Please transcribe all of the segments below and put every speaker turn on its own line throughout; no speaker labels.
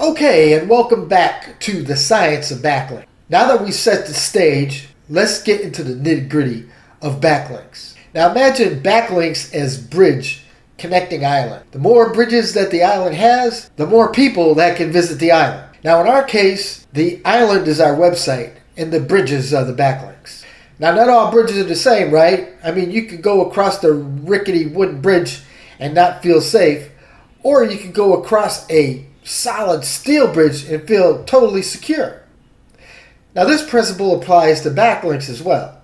Okay, and welcome back to the Science of Backlinking. Now that we set the stage, let's get into the nitty-gritty of backlinks. Now imagine backlinks as bridge connecting island. The more bridges that the island has, the more people that can visit the island. Now in our case, the island is our website and the bridges are the backlinks. Now not all bridges are the same, right? I mean, you could go across the rickety wooden bridge and not feel safe, or you could go across a solid steel bridge and feel totally secure. Now this principle applies to backlinks as well.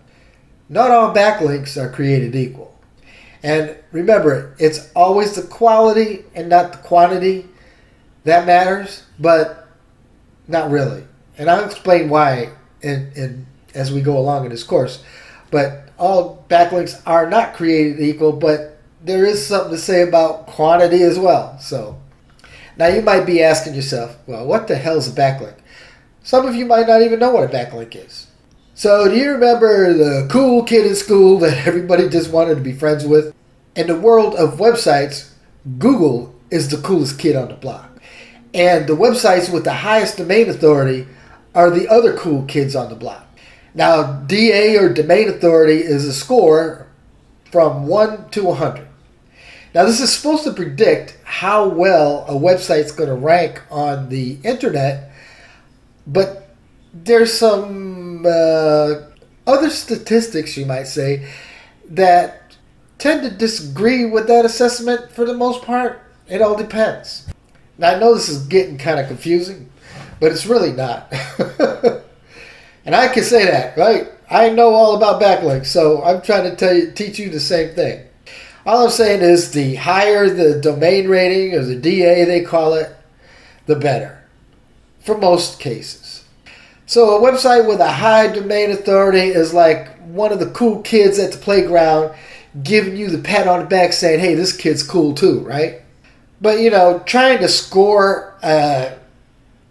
Not all backlinks are created equal. And remember, it's always the quality and not the quantity that matters, but not really. And I'll explain why as we go along in this course. But all backlinks are not created equal, but there is something to say about quantity as well. So now you might be asking yourself, well, what the hell is a backlink? Some of you might not even know what a backlink is. So do you remember the cool kid in school that everybody just wanted to be friends with? In the world of websites, Google is the coolest kid on the block. And the websites with the highest domain authority are the other cool kids on the block. Now, DA or domain authority is a score from 1 to 100. Now, this is supposed to predict how well a website's going to rank on the internet, but there's some other statistics, you might say, that tend to disagree with that assessment for the most part. It all depends. Now, I know this is getting kind of confusing, but it's really not. And I can say that, right? I know all about backlinks, so I'm trying to teach you the same thing. All I'm saying is the higher the domain rating, or the DA they call it, the better, for most cases. So a website with a high domain authority is like one of the cool kids at the playground giving you the pat on the back saying, hey, this kid's cool too, right? But, you know, trying to score a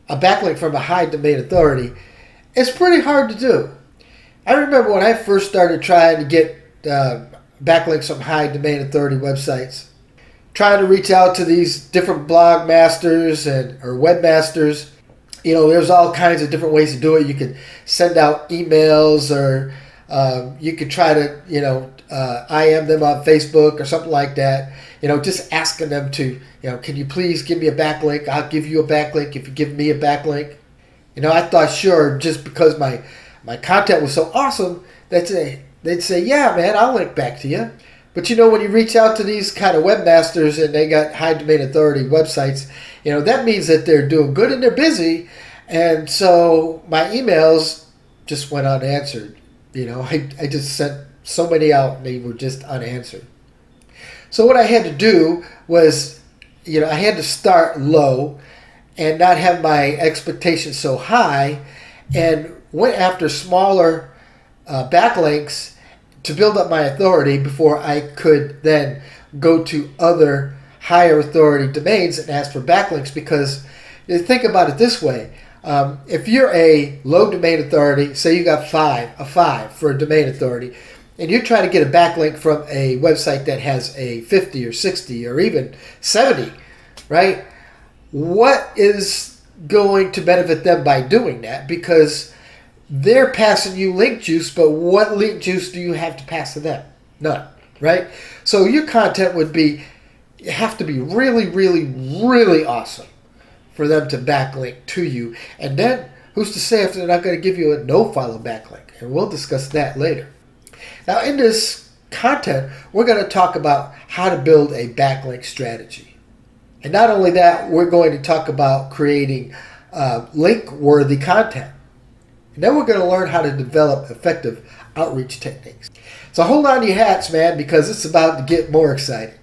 backlink from a high domain authority is pretty hard to do. I remember when I first started trying to get backlinks from high domain authority websites, trying to reach out to these different blog masters or webmasters. You know, there's all kinds of different ways to do it. You could send out emails, or you could try to, IM them on Facebook or something like that. You know, just asking them to, can you please give me a backlink? I'll give you a backlink if you give me a backlink. You know, I thought, sure, just because my content was so awesome, they'd say, yeah, man, I'll link back to you. But, when you reach out to these kind of webmasters and they got high domain authority websites, that means that they're doing good and they're busy. And so my emails just went unanswered. I just sent so many out and they were just unanswered. So what I had to do was, I had to start low and not have my expectations so high, and went after smaller backlinks to build up my authority before I could then go to other higher authority domains and ask for backlinks. Because think about it this way. If you're a low domain authority, say you got a 5 for a domain authority, and you're trying to get a backlink from a website that has a 50 or 60 or even 70, right? What is going to benefit them by doing that? Because they're passing you link juice, but what link juice do you have to pass to them? None, right? So your content would have to be really, really, really awesome for them to backlink to you. And then who's to say if they're not going to give you a no-follow backlink? And we'll discuss that later. Now in this content, we're going to talk about how to build a backlink strategy. And not only that, we're going to talk about creating link-worthy content. And then we're going to learn how to develop effective outreach techniques. So hold on to your hats, man, because it's about to get more exciting.